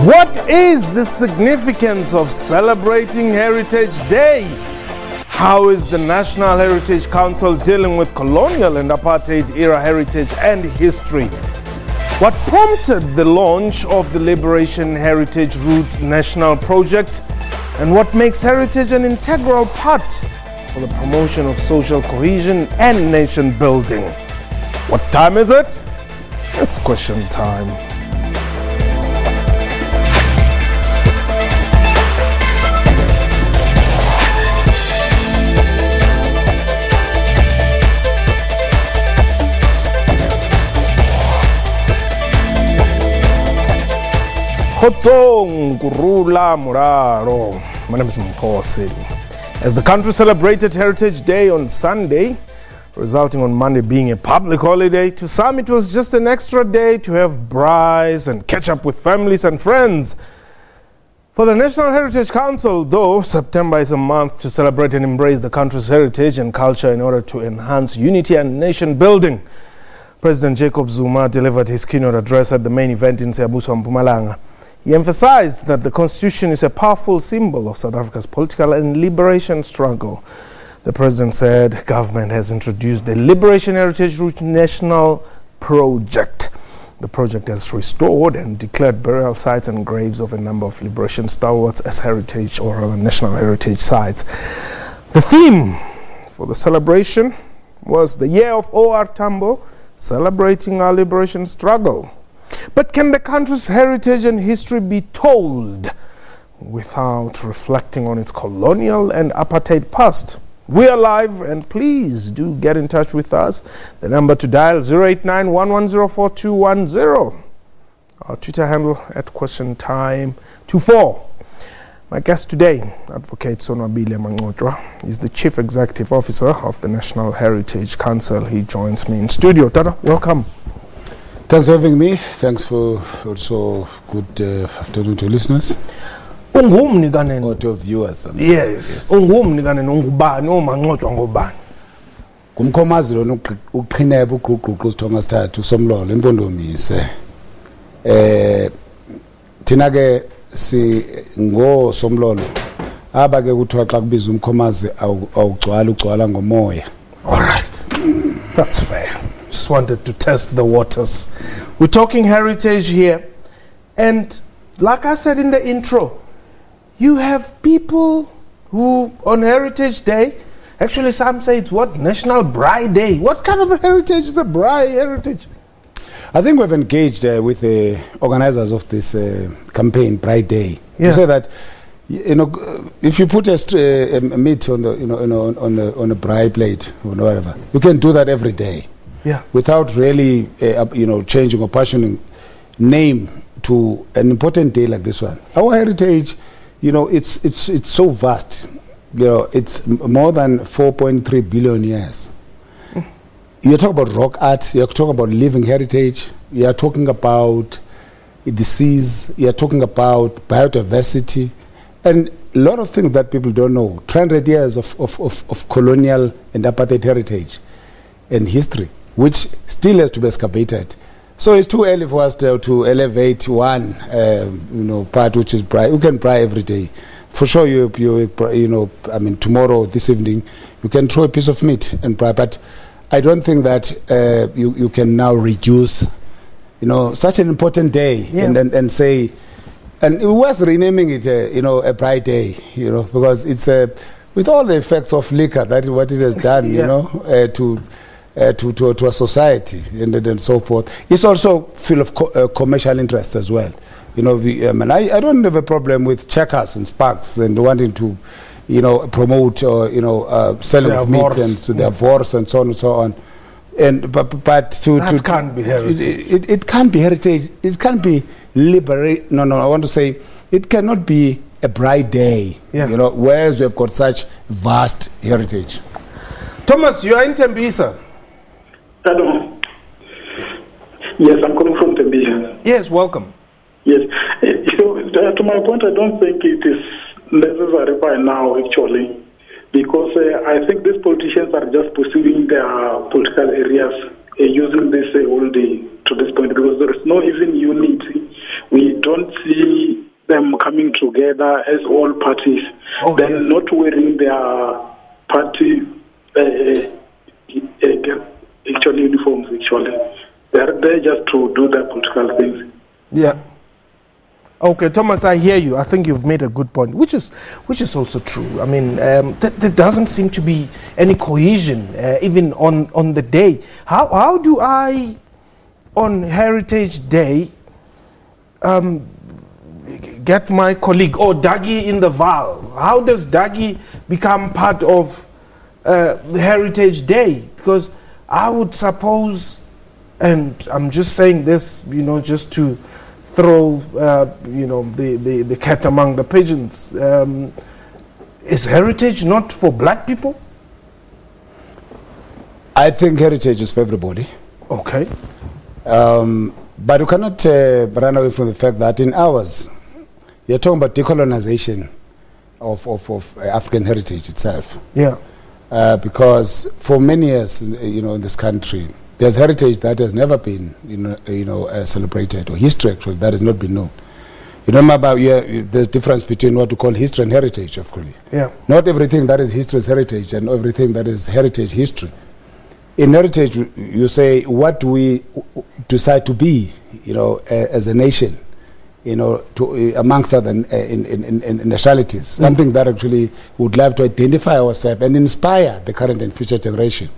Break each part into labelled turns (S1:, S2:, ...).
S1: What is the significance of celebrating Heritage Day? How is the National Heritage Council dealing with colonial and apartheid era heritage and history? What prompted the launch of the Liberation Heritage Route National Project? And what makes heritage an integral part for the promotion of social cohesion and nation building? What time is it? It's question time. My name is Mpotsi. As the country celebrated Heritage Day on Sunday, resulting on Monday being a public holiday, to some it was just an extra day to have braais and catch up with families and friends. For the National Heritage Council, though, September is a month to celebrate and embrace the country's heritage and culture in order to enhance unity and nation building. President Jacob Zuma delivered his keynote address at the main event in Siyabuswa Mpumalanga. He emphasized that the Constitution is a powerful symbol of South Africa's political and liberation struggle. The president said government has introduced the Liberation Heritage Route National Project. The project has restored and declared burial sites and graves of a number of liberation stalwarts as heritage or rather national heritage sites. The theme for the celebration was the Year of OR Tambo, celebrating our liberation struggle. But can the country's heritage and history be told without reflecting on its colonial and apartheid past? We are live, and please do get in touch with us. The number to dial 089-1104-210. Our Twitter handle at QuestionTime24. My guest today, Advocate Sonwabile Mangotwa, is the Chief Executive Officer of the National Heritage Council. He joins me in studio. Tata, welcome.
S2: Thanks for having me. Thanks for also good afternoon to listeners.
S1: Or to
S2: viewers.
S1: Yes.
S2: Kumkhomazi lo uqhineba uguququ sithonga sithathu somlolo impondomise. Thina ke si ngo somlolo aba ke kuthiwa xa kubiza umkhomazi awugcwala ngomoya.
S1: All right. That's fair. Just wanted to test the waters. We're talking heritage here, and like I said in the intro, you have people who on Heritage Day, actually some say it's what, National Braai Day. What kind of a heritage is a braai heritage?
S2: I think we've engaged with the organizers of this campaign, Braai Day.
S1: Yeah.
S2: You say that, you know, if you put a meat on the on a braai plate or whatever, you can do that every day.
S1: Yeah.
S2: Without really, changing or passioning name to an important day like this one. Our heritage, it's so vast. It's more than 4.3 billion years. You're talking about rock art. You're talking about living heritage. You're talking about the seas. You're talking about biodiversity, and a lot of things that people don't know. 300 years of colonial and apartheid heritage and history, which still has to be excavated. So it's too early for us to elevate one, part which is braai. You can braai every day. For sure, tomorrow, this evening, you can throw a piece of meat and braai. But I don't think that you can now reduce, such an important day and say, and it was renaming it, a braai day, because it's with all the effects of liquor, that is what it has done, to a society and so forth. It's also full of commercial interests as well. I don't have a problem with checkers and sparks and wanting to, promote or selling of meat and so their divorce and so on and so on. And but that
S1: can't be heritage.
S2: It can't be heritage. It can't be liberate. No. I want to say it cannot be a braai day. Yeah. Whereas we have got such vast heritage.
S1: Thomas, you are in Tembisa.
S3: Hello. Yes, I'm coming from Tembisa.
S1: Yes, welcome.
S3: Yes. To my point, I don't think it is necessary by now, actually, because I think these politicians are just pursuing their political areas using this whole day to this point, because there is no even unity. We don't see them coming together as all parties, then not wearing their party actually uniforms. Actually, they're there just to do their political things.
S1: Yeah. Okay, Thomas, I hear you. I think you've made a good point, which is also true. I mean, there doesn't seem to be any cohesion even on the day. How do I, on Heritage Day, get my colleague Dagi in the Val? How does Dagi become part of Heritage Day? Because I would suppose, and I'm just saying this, just to throw, the cat among the pigeons. Is heritage not for black people?
S2: I think heritage is for everybody.
S1: Okay.
S2: But you cannot run away from the fact that in ours, you're talking about decolonization of African heritage itself.
S1: Yeah.
S2: Because for many years, in this country, there's heritage that has never been, celebrated, or history actually that has not been known. There's difference between what we call history and heritage, of course.
S1: Yeah.
S2: Not everything that is history is heritage, and everything that is heritage history. In heritage, you say what we decide to be, as a nation, amongst other nationalities, something that actually would love to identify ourselves and inspire the current and future generation.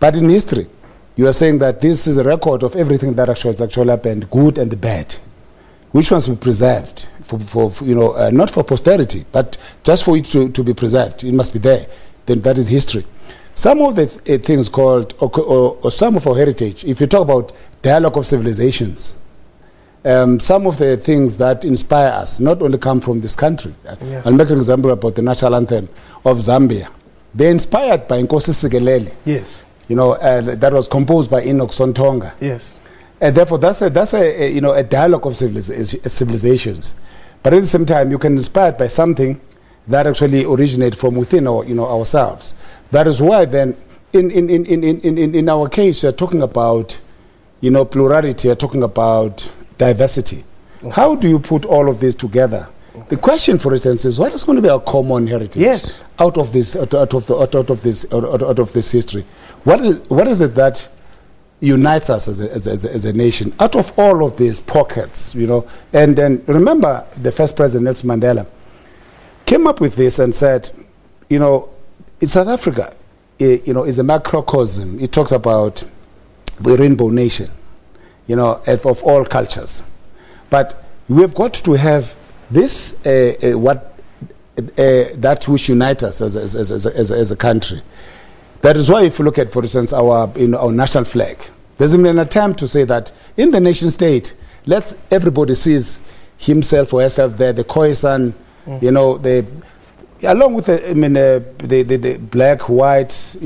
S2: But in history, you are saying that this is a record of everything that has actually happened, good and the bad. Which ones will be preserved for not for posterity, but just for it to be preserved. It must be there. Then that is history. Some of the things called, or some of our heritage, if you talk about dialogue of civilizations, some of the things that inspire us not only come from this country. Yes. I'll make an example about the national anthem of Zambia. They're inspired by Nkosi Sikelel.
S1: Yes.
S2: That was composed by Enoch Sontonga.
S1: Yes.
S2: And therefore, that's a dialogue of civilizations. But at the same time, you can be inspired by something that actually originates from within ourselves. That is why then, in our case, you're talking about, plurality. You're talking about diversity. Okay. How do you put all of this together? Okay. The question, for instance, is what is going to be our common heritage?
S1: Yes.
S2: Out of this history? What is it that unites us as a nation out of all of these pockets, And then remember, the first president, Nelson Mandela, came up with this and said, in South Africa, is a macrocosm. It talks about the rainbow nation, of all cultures. But we've got to have this that which unites us as a country. That is why, if you look at, for instance, our national flag, there's been an attempt to say that in the nation state, everybody sees himself or herself there, the cohesion, along with the black, white,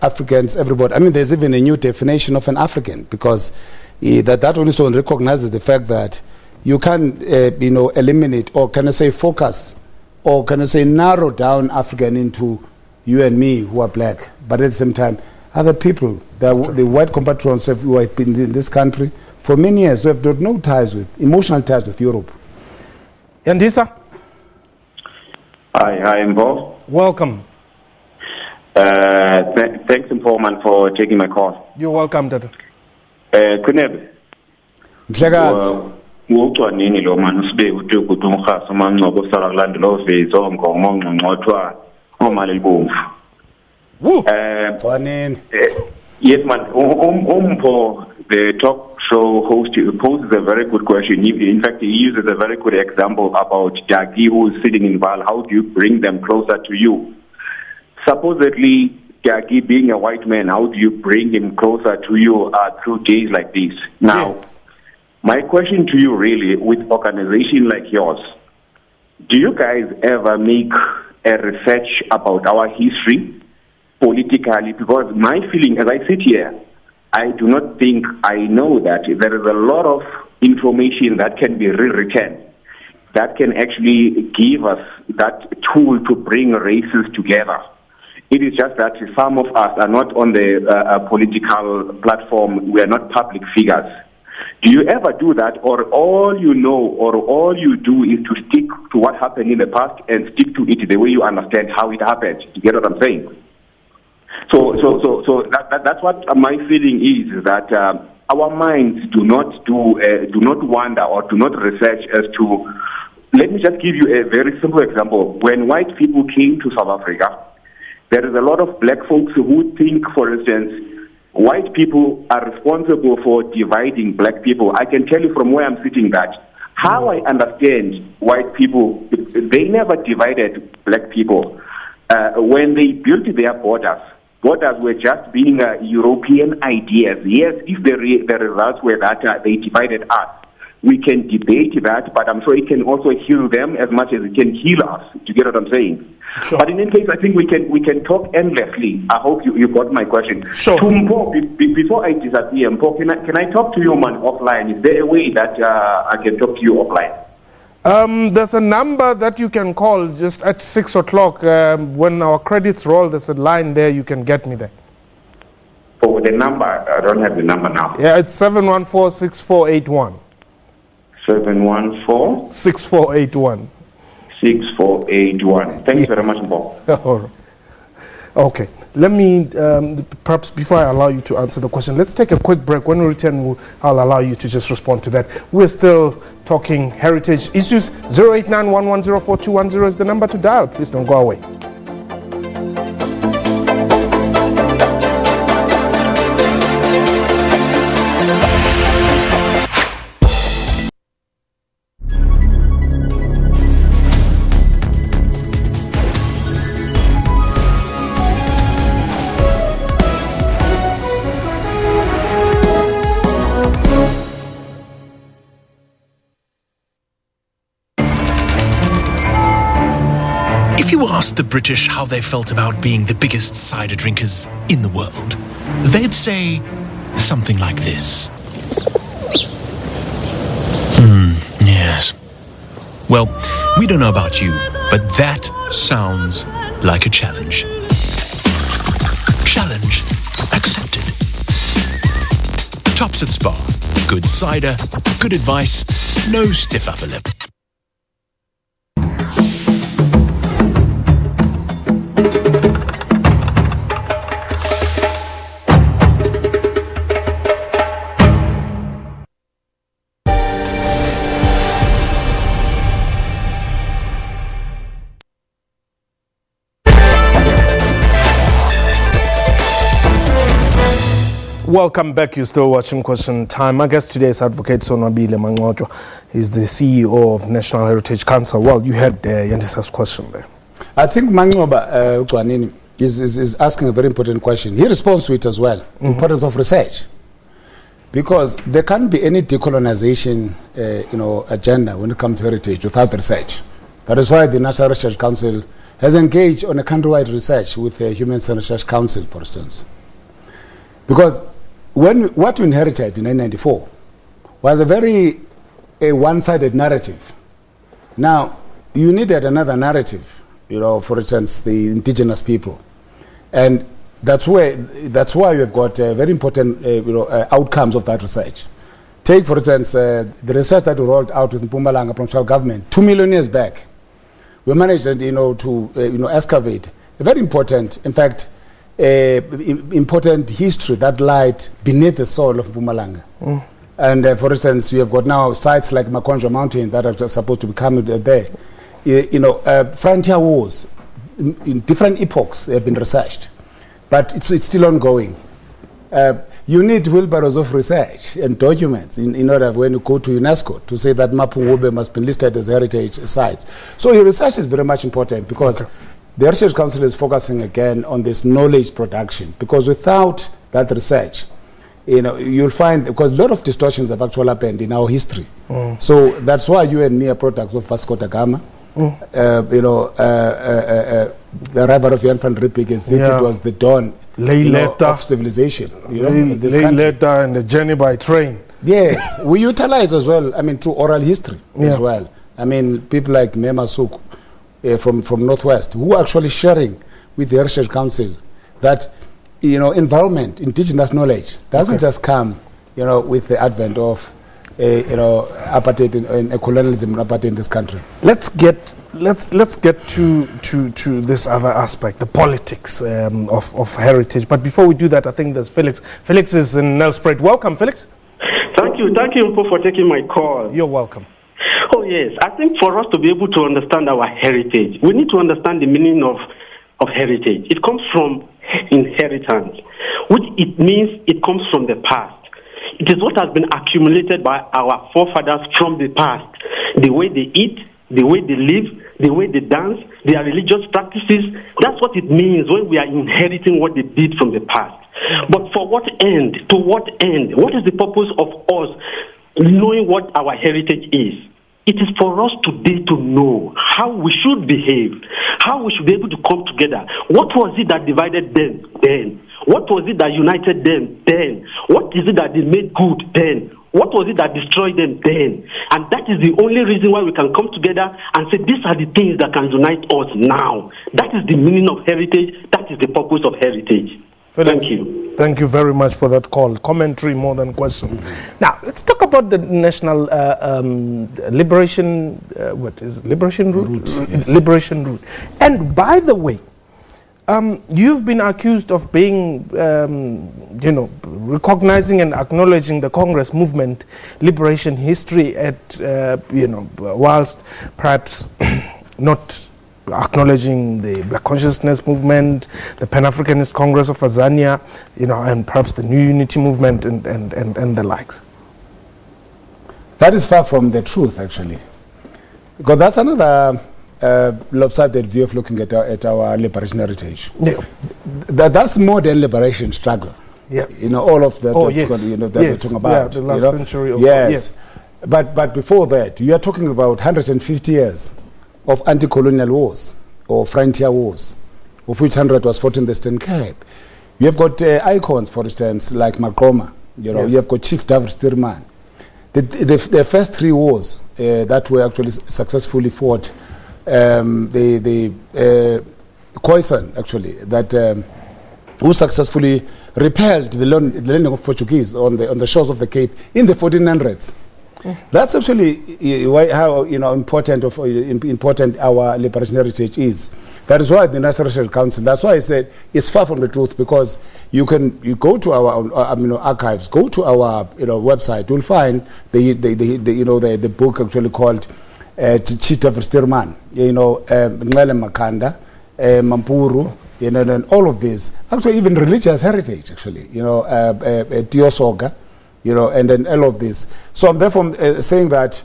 S2: Africans, everybody. I mean, there's even a new definition of an African, because that also recognizes the fact that you can, eliminate, or can I say focus, or can I say narrow down African into you and me who are black, but at the same time, other people, the white compatriots who have been in this country for many years, who have got no emotional ties with Europe.
S1: Yandisa?
S4: Hi, Mbo.
S1: Welcome.
S4: Thanks, Informant, for taking my call.
S1: You're welcome, Tata.
S4: Kunebe.
S2: Mhlekazi.
S4: Ucwanini lo man usibe uthi ukuthi umkhaso manqobo sala kulandela ovezo ngongqongqothwa omali libomvu. Yes, man. Umpo, the talk show host, poses a very good question. In fact, he uses a very good example about Jackie, who is sitting in Val. How do you bring them closer to you? Supposedly, Jackie being a white man, how do you bring him closer to you through days like this? Now, yes. My question to you really, with organization like yours, do you guys ever make a research about our history politically? Because my feeling as I sit here, I do not think I know that there is a lot of information that can be rewritten, that can actually give us that tool to bring races together. It is just that some of us are not on the political platform. We are not public figures. Do you ever do that, or all you know or all you do is to stick to what happened in the past and stick to it the way you understand how it happened? You get what I'm saying? So that's what my feeling is, that our minds do not wonder or do not research as to. Let me just give you a very simple example. When white people came to South Africa, there is a lot of black folks who think, for instance, white people are responsible for dividing black people. I can tell you from where I'm sitting that how I understand white people, they never divided black people. When they built their borders were just being European ideas. Yes, if the results were that they divided us, we can debate that, but I'm sure it can also heal them as much as it can heal us. Do you get what I'm saying?
S1: Sure.
S4: But in any case, I think we can talk endlessly. I hope you got my question.
S1: Sure.
S4: To Mpo, before I disappear, Mpo, can I talk to you, man, offline? Is there a way that I can talk to you offline?
S1: There's a number that you can call just at 6 o'clock. When our credits roll, there's a line there. You can get me there.
S4: Oh, the number? I don't have the number now.
S1: Yeah, it's 714-6481.
S4: 714?
S1: 6481.
S4: 6481. Thank you very much, Mpo.
S1: Okay. Let me, perhaps before I allow you to answer the question, let's take a quick break. When we return, I'll allow you to just respond to that. We're still talking heritage issues. 089-1104-210 is the number to dial. Please don't go away.
S5: If you asked the British how they felt about being the biggest cider drinkers in the world, they'd say something like this. Yes. Well, we don't know about you, but that sounds like a challenge. Challenge accepted. Tops at Spa. Good cider, good advice, no stiff upper lip.
S1: Welcome back. You're still watching Question Time. My guest today is Advocate Sonwabile Mangcojo. He's the CEO of National Heritage Council. Well, you had Yandisa's question there.
S2: I think Mangcojo is asking a very important question. He responds to it as well. Importance of research. Because there can't be any decolonization agenda when it comes to heritage without research. That is why the National Research Council has engaged on a countrywide research with the Human Research Council, for instance. Because what we inherited in 1994 was a very one-sided narrative. Now, you needed another narrative, for instance, the indigenous people. And that's why you've got very important outcomes of that research. Take, for instance, the research that we rolled out with Mpumalanga provincial government 2 million years back. We managed to excavate a very important, in fact, important history that lied beneath the soil of Mpumalanga. And for instance, we have got now sites like Makonjo Mountain that are supposed to be coming there. Frontier wars in different epochs have been researched, but it's still ongoing. You need wheelbarrows of research and documents in order when you go to UNESCO to say that Mapungube must be listed as heritage sites. So your research is very much important because the Research Council is focusing again on this knowledge production, because without that research, you'll find, because a lot of distortions have actually happened in our history. So that's why you and me are products of Vasco da Gama. The arrival of Jan van Riebeeck as if it was the dawn of civilization.
S1: Later and the journey by train.
S2: Yes, we utilize as well, through oral history as well. People like Mema Suk, from Northwest, who are actually sharing with the Research Council that, environment, indigenous knowledge doesn't just come, with the advent of apartheid and colonialism and apartheid in this country.
S1: Let's get to this other aspect, the politics of heritage. But before we do that, I think there's Felix. Felix is in Nelspruit. Welcome, Felix.
S6: Thank you, Mpo, for taking my call.
S1: You're welcome.
S6: Oh yes, I think for us to be able to understand our heritage, we need to understand the meaning of heritage. It comes from inheritance, which it means it comes from the past. It is what has been accumulated by our forefathers from the past. The way they eat, the way they live, the way they dance, their religious practices. That's what it means when we are inheriting what they did from the past. But for what end? To what end? What is the purpose of us knowing what our heritage is? It is for us today to know how we should behave, how we should be able to come together. What was it that divided them then? What was it that united them then? What is it that they made good then? What was it that destroyed them then? And that is the only reason why we can come together and say these are the things that can unite us now. That is the meaning of heritage. That is the purpose of heritage.
S1: Felix,
S6: thank you.
S1: Thank you very much for that call. Commentary more than question. Now, let's talk about the national liberation, what is it? Liberation route? Yes. Liberation route. And by the way, you've been accused of being, recognizing and acknowledging the Congress movement liberation history at, whilst perhaps not acknowledging the Black Consciousness movement, the Pan-Africanist Congress of Azania, and perhaps the New Unity movement and the likes.
S2: That is far from the truth, actually, because that's another lopsided view of looking at our liberation heritage. Yeah. That's more than liberation struggle. Yeah. All of that.
S1: Oh, yes.
S2: That we're talking about.
S1: Yeah, the last century. Of
S2: yes. But before that, you are talking about 150 years of anti-colonial wars or frontier wars, of which 100 was fought in the Eastern Cape. You have got icons, for instance, like Makoma. Yes. You have got Chief David Stirman. The first three wars that were actually successfully fought, the Khoisan, actually, that who successfully repelled the landing of Portuguese on the shores of the Cape in the 1400s. That's actually how important our liberation heritage is. That is why the National Heritage Council. That's why I said it's far from the truth, because you go to our archives, go to our website, you'll find the book actually called Chita Verstirman, Ngele Makanda, Mampuru, and all of this. Actually, even religious heritage, actually, Tiosoga. And then all of this. So I'm therefore saying that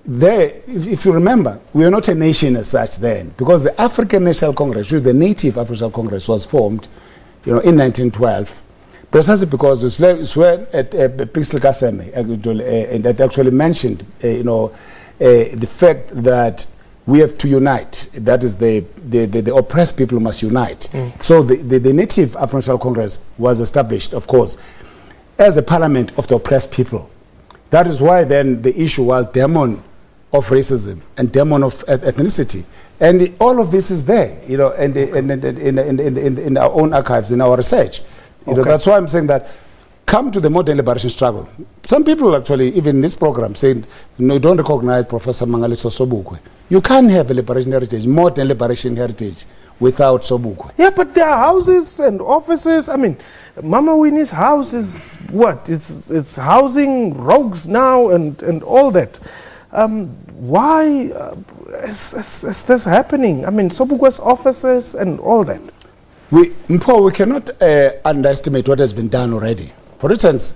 S2: if you remember, we are not a nation as such then, because the African National Congress, which is the Native African Congress, was formed, in 1912, precisely because it's where Pixel Kaseme and that actually mentioned, the fact that we have to unite. That is the oppressed people must unite. So the Native African National Congress was established, of course, as a parliament of the oppressed people. That is why then the issue was demon of racism and demon of ethnicity. And all of this is there, in our own archives, in our research. That's why I'm saying that come to the modern liberation struggle. Some people actually, even in this program, saying, don't recognize Professor Mangaliso Sobukwe. You can't have a liberation heritage, modern liberation heritage, without Sobukwe.
S1: Yeah, but there are houses and offices. I mean, Mama Winnie's house is what? It's housing rogues now and all that. Why is this happening? I mean, Sobukwe's offices and all that.
S2: We cannot underestimate what has been done already. For instance,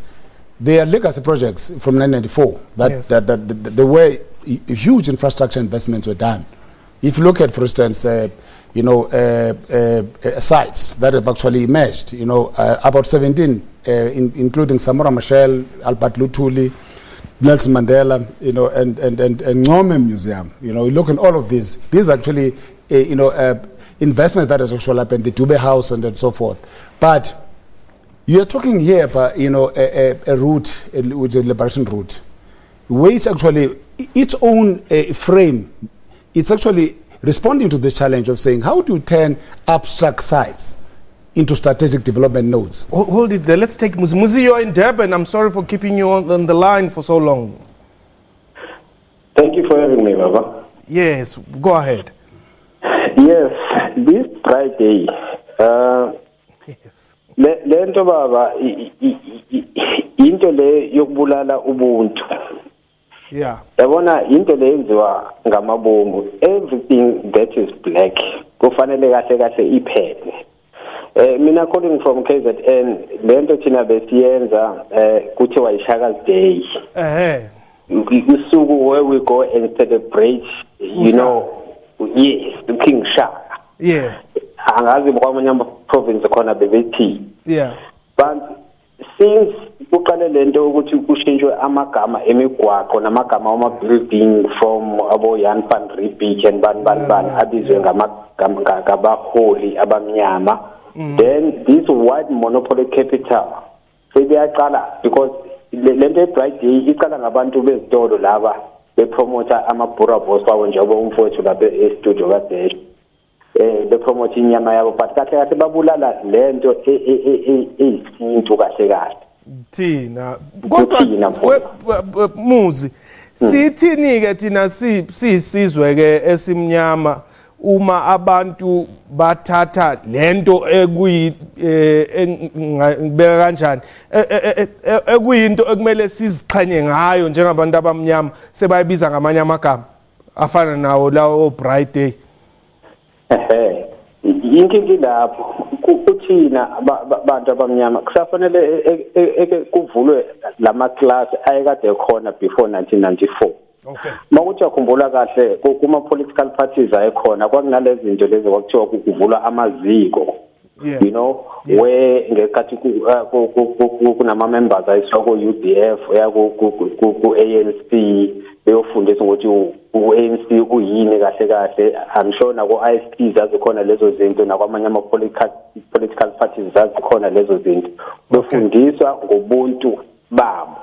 S2: there are legacy projects from 1994 the way huge infrastructure investments were done. If you look at, for instance, sites that have actually emerged, about 17, including Samora Machel, Albert Lutuli, Nelson Mandela, and Ngome Museum. You look at all of these. These actually, investment that has actually happened, the Dube House and so forth. But you are talking here about, a route, which is a liberation route, which actually, its own frame, it's actually responding to this challenge of saying, how do you turn abstract sites into strategic development nodes?
S1: Hold it there. Let's take Muzi. Muzi, you're in Durban. I'm sorry for keeping you on the line for so long.
S7: Thank you for having me, Baba.
S1: Yes, go ahead.
S7: Yes, this Friday,
S1: Yes.
S7: lento baba into le yokubulala ubuntu.
S1: Yeah.
S7: Yabona into le yenziwa ngamabomu. Everything that is black kufanele kahle kahle iphele. Mina calling from KZN, lento thina besiyenza kuthiwa iShaka's Day. Usuku where we go and celebrate, you know, yes, the King Shaka.
S1: Yeah.
S7: Angazi kwamanye province khona bebethi.
S1: Yeah.
S7: But since uqale lento ukuthi kushintshwe amagama emigwaqo namagama ama building from abo Jan van Riebeeck and ban abizwe ngabaholi abamnyama, then this white monopoly capital sebeyaqala because lento ebright day iqala ngabantu bezitolo laba bepromota amabhura boss wawo njengoba umfowethu lapha e-studio kade bepromote inyama yabo but kahle kahle babulala lento eyisintu kahle kahle
S1: thina kodwa muzi sithini ke thina sisizwe ke esimnyama uma abantu bathatha lento ekuyibeka kanjani ekuyinto ekumele siziqhanye ngayo njengabantu abamnyama sebayibiza ngamanye amagama afana nawo lawo bright day.
S7: Inkingi lapho kuthina abantu abamnyama kusafanele kuvulwe lama class ayekade khona before 1994.
S1: Okay.
S7: Mawuthi akhumbula kahle kuma political parties ayekhona kwakunalezi zinto lezi kwakuthiwa kuvulwa amaziko.
S1: Yeah.
S7: You know, where ngekhathi kunama members ayiswa ku UDF ya ku ANC beyofundisa ukuthi u-ANC uyini kahle kahle. I'm sure na ku ISP zazikhona lezo zinto nakwamanye ama political parties zazikhona lezo zinto. Befundiswa ngobuntu babo.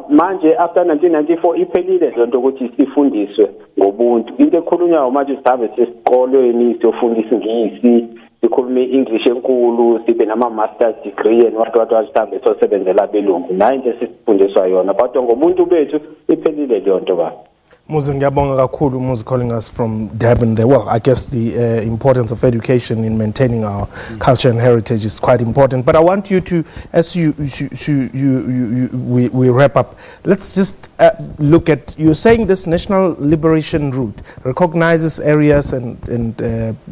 S7: Manje after 1994 iphelile lento ukuthi sifundiswe ngobuntu. Into ekhulunywa manje sisabe sesikolweni siyofundisa ingisi, sikhulume English enkulu, sibe nama master's degree and what sisabe sosebenzela belungu. Na into sifundiswa yona but ngobuntu bethu iphelile lento ba.
S1: Muzi ngiyabonga kakhulu Muzi calling us from Durban there. Well, I guess the importance of education in maintaining our culture and heritage is quite important. But I want you to, as we wrap up, let's just look at, you're saying this National Liberation Route recognizes areas and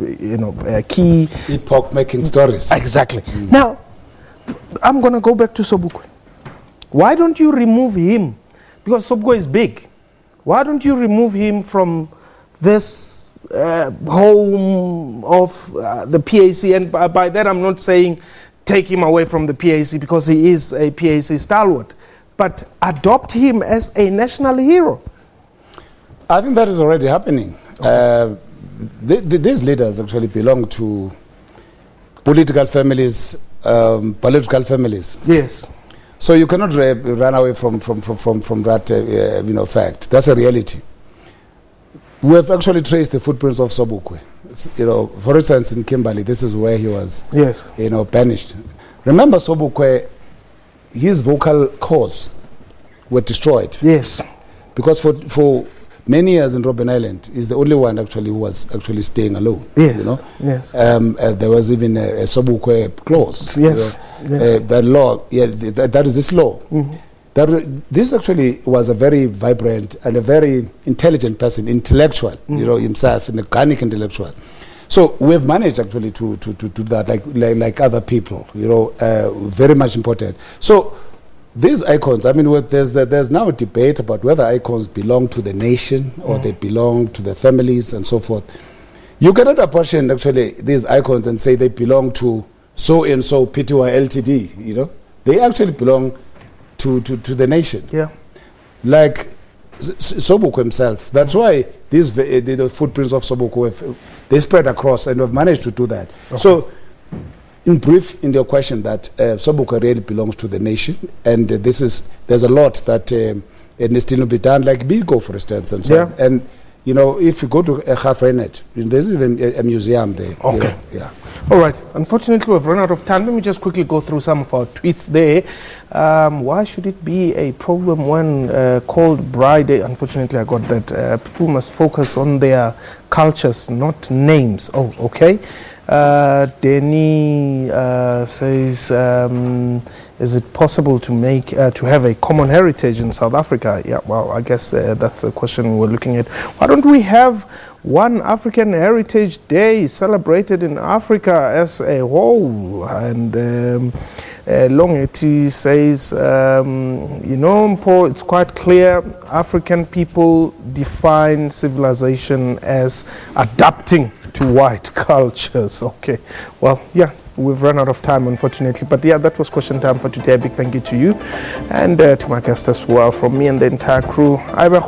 S1: you know, key
S2: epoch-making stories.
S1: Exactly. Now, I'm going to go back to Sobukwe. Why don't you remove him? Because Sobukwe is big. Why don't you remove him from this home of the PAC? And by that I'm not saying take him away from the PAC because he is a PAC stalwart, but adopt him as a national hero.
S2: I think that is already happening. Okay. These leaders actually belong to political families,
S1: Yes.
S2: So you cannot run away from that you know, fact. That's a reality. We have actually traced the footprints of Sobukwe. You know, for instance, in Kimberley, this is where he was,
S1: yes,
S2: you know, banished. Remember Sobukwe, his vocal cords were destroyed.
S1: Yes.
S2: Because for many years in Robben Island, he's the only one actually who was actually staying alone.
S1: Yes.
S2: You know?
S1: Yes.
S2: There was even a Sobukwe clause.
S1: Yes.
S2: You know?
S1: Yes.
S2: That law, yeah, that is this law. This actually was a very vibrant and a very intelligent person, intellectual, you know, himself, an organic intellectual. So we've managed actually to do that, like other people, you know, very much important. So these icons, I mean, there's now a debate about whether icons belong to the nation or they belong to the families and so forth. You cannot apportion actually these icons and say they belong to so-and-so PTY LTD, you know. They actually belong to the nation.
S1: Yeah.
S2: Like Sobukwe himself. That's why these the footprints of Sobukwe, they spread across and have managed to do that. Okay. So, in brief, in your question, that Sobukwe really belongs to the nation, and there's a lot that needs to be done, like Bigo, for instance, and so on. And You know, if you go to Gafrenet, there's even a museum there.
S1: Okay.
S2: You know, yeah.
S1: All right. Unfortunately, we've run out of time. Let me just quickly go through some of our tweets there. Why should it be a problem when called Braai Day? Unfortunately, I got that. People must focus on their cultures, not names. Oh, okay. Denny says, is it possible to make to have a common heritage in South Africa? Yeah, well, I guess that's a question we're looking at. Why don't we have one African Heritage Day celebrated in Africa as a whole? And Longeti says, you know, Paul, it's quite clear African people define civilization as adapting to white cultures. Okay, well, yeah, we've run out of time, unfortunately. But yeah, that was question time for today. A big thank you to you and to my guests as well. From me and the entire crew, I'm a